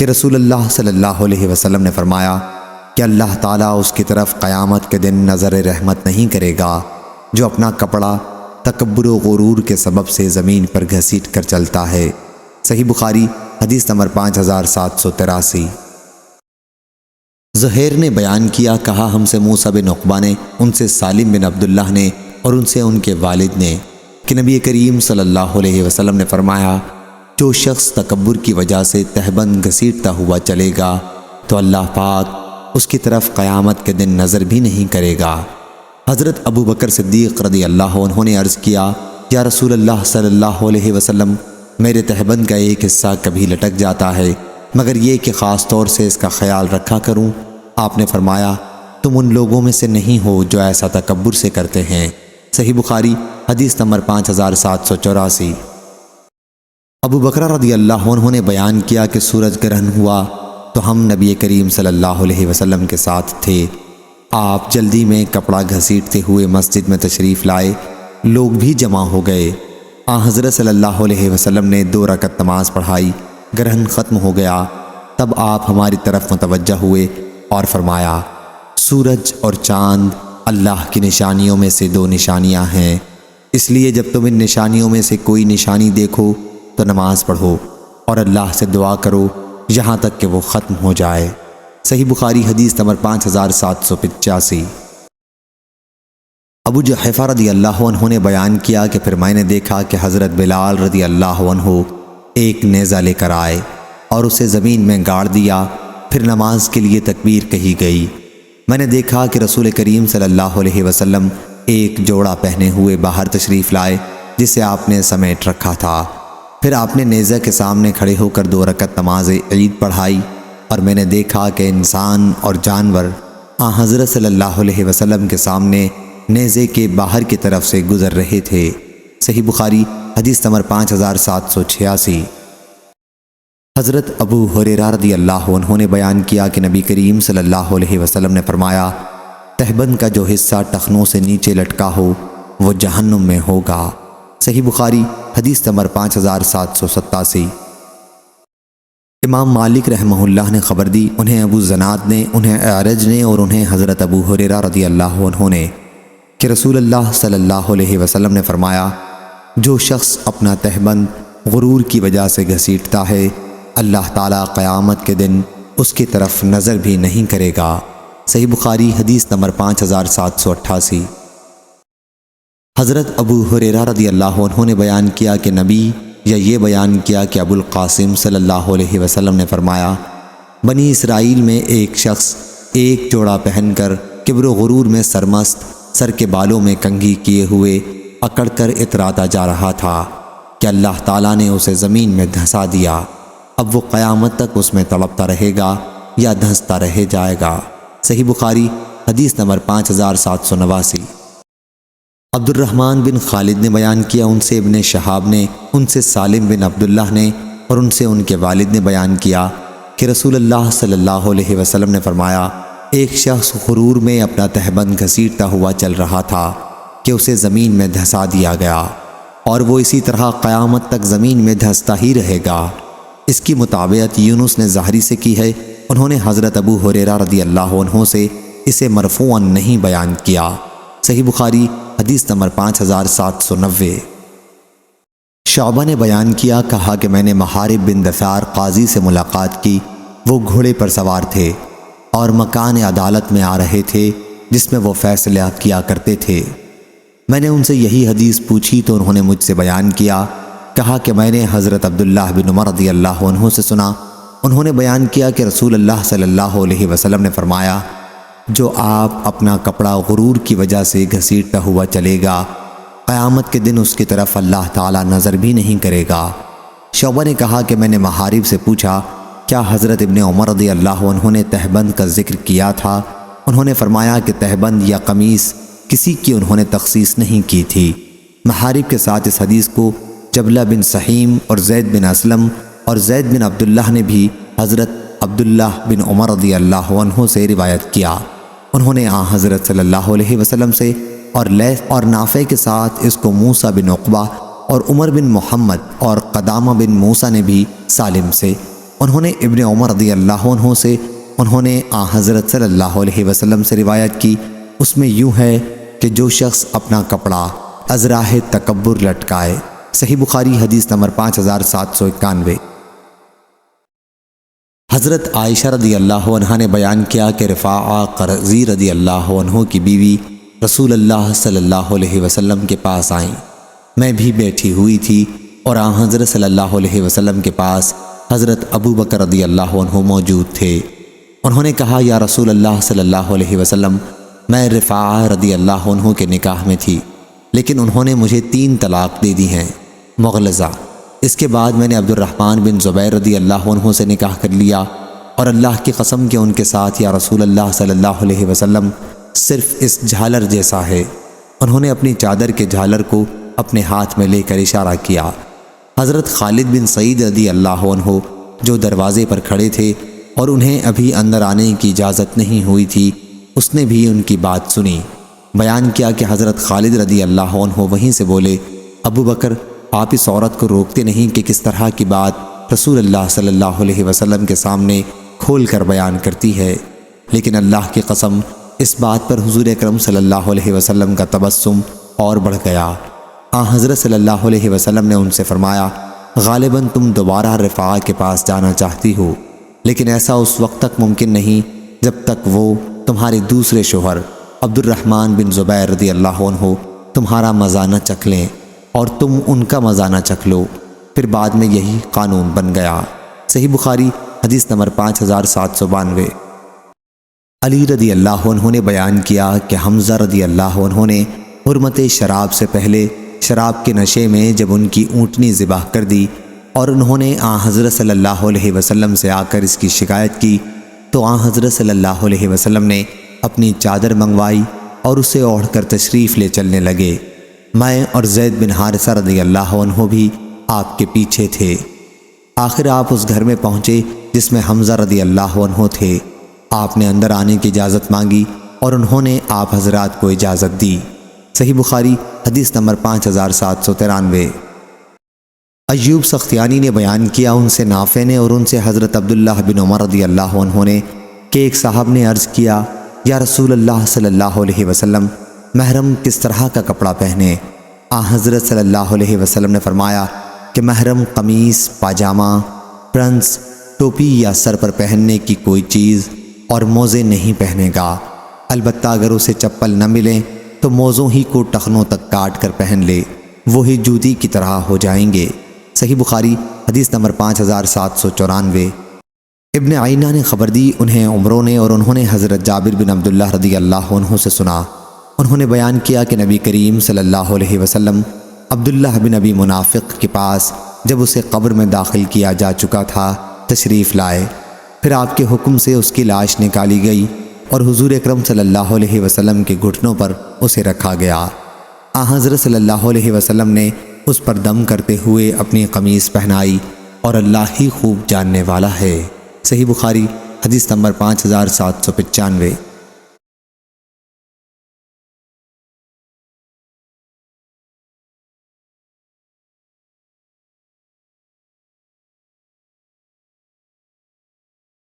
کہ رسول اللہ صلی اللہ علیہ وسلم نے فرمایا کہ اللہ تعالیٰ اس کی طرف قیامت کے دن نظر رحمت نہیں کرے گا جو اپنا کپڑا تکبر و غرور کے سبب سے زمین پر گھسیٹ کر چلتا ہے۔ صحیح بخاری حدیث نمبر 5783۔ زہیر نے بیان کیا، کہا ہم سے موسیٰ بن عقبہ نے، ان سے سالم بن عبداللہ نے، اور ان سے ان کے والد نے کہ نبی کریم صلی اللہ علیہ وسلم نے فرمایا جو شخص تکبر کی وجہ سے تہبند گھسیٹتا ہوا چلے گا تو اللہ پاک اس کی طرف قیامت کے دن نظر بھی نہیں کرے گا۔ حضرت ابو بکر صدیق رضی اللہ عنہ نے عرض کیا، یا رسول اللہ صلی اللہ علیہ وسلم، میرے تہبند کا ایک حصہ کبھی لٹک جاتا ہے مگر یہ کہ خاص طور سے اس کا خیال رکھا کروں۔ آپ نے فرمایا تم ان لوگوں میں سے نہیں ہو جو ایسا تکبر سے کرتے ہیں۔ صحیح بخاری حدیث نمبر 5784۔ ابو بکر رضی اللہ عنہ نے بیان کیا کہ سورج گرہن ہوا تو ہم نبی کریم صلی اللہ علیہ وسلم کے ساتھ تھے۔ آپ جلدی میں کپڑا گھسیٹتے ہوئے مسجد میں تشریف لائے، لوگ بھی جمع ہو گئے۔ حضرت صلی اللہ علیہ وسلم نے 2 رکعت نماز پڑھائی، گرہن ختم ہو گیا، تب آپ ہماری طرف متوجہ ہوئے اور فرمایا سورج اور چاند اللہ کی نشانیوں میں سے 2 نشانیاں ہیں، اس لیے جب تم ان نشانیوں میں سے کوئی نشانی دیکھو تو نماز پڑھو اور اللہ سے دعا کرو یہاں تک کہ وہ ختم ہو جائے۔ صحیح بخاری حدیث نمبر 5785۔ ابو جحیفہ رضی اللہ عنہ نے بیان کیا کہ پھر میں نے دیکھا کہ حضرت بلال رضی اللہ عنہ ایک نیزہ لے کر آئے اور اسے زمین میں گاڑ دیا، پھر نماز کے لیے تکبیر کہی گئی۔ میں نے دیکھا کہ رسول کریم صلی اللہ علیہ وسلم ایک جوڑا پہنے ہوئے باہر تشریف لائے جسے آپ نے سمیٹ رکھا تھا، پھر آپ نے نیزہ کے سامنے کھڑے ہو کر 2 رکعت نماز عید پڑھائی، اور میں نے دیکھا کہ انسان اور جانور حضرت صلی اللہ علیہ وسلم کے سامنے نیزے کے باہر کی طرف سے گزر رہے تھے۔ صحیح بخاری حدیث نمبر 5786۔ حضرت ابو ہریرہ رضی اللہ عنہ نے بیان کیا کہ نبی کریم صلی اللہ علیہ وسلم نے فرمایا تہبند کا جو حصہ ٹخنوں سے نیچے لٹکا ہو وہ جہنم میں ہوگا۔ صحیح بخاری حدیث نمبر 5787۔ امام مالک رحمہ اللہ نے خبر دی، انہیں ابو زناد نے، انہیں اعرج نے، اور انہیں حضرت ابو ہریرہ رضی اللہ عنہ نے کہ رسول اللہ صلی اللہ علیہ وسلم نے فرمایا جو شخص اپنا تہبند غرور کی وجہ سے گھسیٹتا ہے اللہ تعالیٰ قیامت کے دن اس کی طرف نظر بھی نہیں کرے گا۔ صحیح بخاری حدیث نمبر 5788۔ حضرت ابو ہریرہ رضی اللہ عنہ نے بیان کیا کہ نبی یا یہ بیان کیا کہ ابو القاسم صلی اللہ علیہ وسلم نے فرمایا بنی اسرائیل میں ایک شخص ایک جوڑا پہن کر کبر و غرور میں سرمست، سر کے بالوں میں کنگھی کیے ہوئے اکڑ کر اتراتا جا رہا تھا کہ اللہ تعالیٰ نے اسے زمین میں دھسا دیا، اب وہ قیامت تک اس میں تڑپتا رہے گا یا دھنستا رہ جائے گا۔ صحیح بخاری حدیث نمبر 5789۔ عبد الرحمن بن خالد نے بیان کیا، ان سے ابن شہاب نے، ان سے سالم بن عبداللہ نے، اور ان سے ان کے والد نے بیان کیا کہ رسول اللہ صلی اللہ علیہ وسلم نے فرمایا ایک شخص غرور میں اپنا تہبند گھسیٹتا ہوا چل رہا تھا کہ اسے زمین میں دھسا دیا گیا اور وہ اسی طرح قیامت تک زمین میں دھستا ہی رہے گا۔ اس کی مطابقت یونس نے ظاہری سے کی ہے، انہوں نے حضرت ابو ہریرہ رضی اللہ عنہ سے اسے مرفوعاً نہیں بیان کیا۔ صحیح بخاری حدیث نمبر 5790۔ شعبہ نے بیان کیا، کہا کہ میں نے محارب بن دثار قاضی سے ملاقات کی، وہ گھوڑے پر سوار تھے اور مکان عدالت میں آ رہے تھے جس میں وہ فیصلہ کیا کرتے تھے۔ میں نے ان سے یہی حدیث پوچھی تو انہوں نے مجھ سے بیان کیا، کہا کہ میں نے حضرت عبداللہ بن عمر رضی اللہ عنہ سے سنا، انہوں نے بیان کیا کہ رسول اللہ صلی اللہ علیہ وسلم نے فرمایا جو آپ اپنا کپڑا غرور کی وجہ سے گھسیٹتا ہوا چلے گا قیامت کے دن اس کی طرف اللہ تعالیٰ نظر بھی نہیں کرے گا۔ شعبہ نے کہا کہ میں نے محارب سے پوچھا کیا حضرت ابن عمر رضی اللہ عنہ نے تہبند کا ذکر کیا تھا؟ انہوں نے فرمایا کہ تہبند یا قمیص کسی کی انہوں نے تخصیص نہیں کی تھی۔ محارب کے ساتھ اس حدیث کو جبلہ بن سحیم اور زید بن اسلم اور زید بن عبداللہ نے بھی حضرت عبداللہ بن عمر رضی اللہ عنہ سے روایت کیا۔ انہوں نے حضرت صلی اللہ علیہ وسلم سے اور لیث اور نافع کے ساتھ اس کو موسیٰ بن عقبہ اور عمر بن محمد اور قدامہ بن موسیٰ نے بھی سالم سے انہوں نے ابن عمر رضی اللہ عنہ سے انہوں نے حضرت صلی اللہ علیہ وسلم سے روایت کی، اس میں یوں ہے کہ جو شخص اپنا کپڑا از راہ تکبر لٹکائے۔ صحیح بخاری حدیث نمبر 5791۔ حضرت عائشہ رضی اللہ عنہا نے بیان کیا کہ رفاعہ قرظی رضی اللہ عنہ کی بیوی رسول اللہ صلی اللہ علیہ وسلم کے پاس آئیں۔ میں بھی بیٹھی ہوئی تھی اور حضرت صلی اللہ علیہ وسلم کے پاس حضرت ابو بکر رضی اللہ عنہ موجود تھے۔ انہوں نے کہا، یا رسول اللہ صلی اللہ علیہ وسلم، میں رفاعہ رضی اللہ عنہ کے نکاح میں تھی، لیکن انہوں نے مجھے 3 طلاق دے دی ہیں مغلظہ۔ اس کے بعد میں نے عبد الرحمن بن زبیر رضی اللہ عنہ سے نکاح کر لیا، اور اللہ کی قسم کہ ان کے ساتھ یا رسول اللہ صلی اللہ علیہ وسلم صرف اس جھالر جیسا ہے۔ انہوں نے اپنی چادر کے جھالر کو اپنے ہاتھ میں لے کر اشارہ کیا۔ حضرت خالد بن سعید رضی اللہ عنہ جو دروازے پر کھڑے تھے اور انہیں ابھی اندر آنے کی اجازت نہیں ہوئی تھی، اس نے بھی ان کی بات سنی۔ بیان کیا کہ حضرت خالد رضی اللہ عنہ وہیں سے بولے، ابو بکر، آپ اس عورت کو روکتے نہیں کہ کس طرح کی بات رسول اللہ صلی اللہ علیہ وسلم کے سامنے کھول کر بیان کرتی ہے؟ لیکن اللہ کی قسم، اس بات پر حضور اکرم صلی اللہ علیہ وسلم کا تبسم اور بڑھ گیا۔ حضرت صلی اللہ علیہ وسلم نے ان سے فرمایا، غالباً تم دوبارہ رفاعہ کے پاس جانا چاہتی ہو، لیکن ایسا اس وقت تک ممکن نہیں جب تک وہ تمہارے دوسرے شوہر عبد الرحمن بن زبیر رضی اللہ عنہ تمہارا مزہ نہ چکھ لیں اور تم ان کا مزہ نہ چکھ لو۔ پھر بعد میں یہی قانون بن گیا۔ صحیح بخاری حدیث نمبر 5792۔ علی رضی اللہ عنہ نے بیان کیا کہ حمزہ رضی اللہ عنہ نے حرمت شراب سے پہلے شراب کے نشے میں جب ان کی اونٹنی ذبح کر دی اور انہوں نے حضرت صلی اللہ علیہ وسلم سے آ کر اس کی شکایت کی، تو حضرت صلی اللہ علیہ وسلم نے اپنی چادر منگوائی اور اسے اوڑھ کر تشریف لے چلنے لگے۔ میں اور زید بن حارثہ رضی اللہ عنہ بھی آپ کے پیچھے تھے۔ آخر آپ اس گھر میں پہنچے جس میں حمزہ رضی اللہ عنہ تھے۔ آپ نے اندر آنے کی اجازت مانگی اور انہوں نے آپ حضرات کو اجازت دی۔ صحیح بخاری حدیث نمبر 5793۔ ایوب سختیانی نے بیان کیا، ان سے نافع نے اور ان سے حضرت عبداللہ بن عمر رضی اللہ عنہ نے کہ ایک صاحب نے عرض کیا، یا رسول اللہ صلی اللہ علیہ وسلم، محرم کس طرح کا کپڑا پہنے؟ حضرت صلی اللہ علیہ وسلم نے فرمایا کہ محرم قمیص، پاجامہ، پرنس، ٹوپی یا سر پر پہننے کی کوئی چیز اور موزے نہیں پہنے گا، البتہ اگر اسے چپل نہ ملیں تو موزوں ہی کو ٹخنوں تک کاٹ کر پہن لے، وہی جوتی کی طرح ہو جائیں گے۔ صحیح بخاری حدیث نمبر 5794۔ ابن عینہ نے خبر دی، انہیں عمروں نے اور انہوں نے حضرت جابر بن عبداللہ رضی اللہ عنہ سے سنا۔ انہوں نے بیان کیا کہ نبی کریم صلی اللہ علیہ وسلم عبداللہ بن ابی منافق کے پاس جب اسے قبر میں داخل کیا جا چکا تھا تشریف لائے، پھر آپ کے حکم سے اس کی لاش نکالی گئی اور حضور اکرم صلی اللہ علیہ وسلم کے گھٹنوں پر اسے رکھا گیا۔ حضرت صلی اللہ علیہ وسلم نے اس پر دم کرتے ہوئے اپنی قمیص پہنائی اور اللہ ہی خوب جاننے والا ہے۔ صحیح بخاری حدیث نمبر 5795۔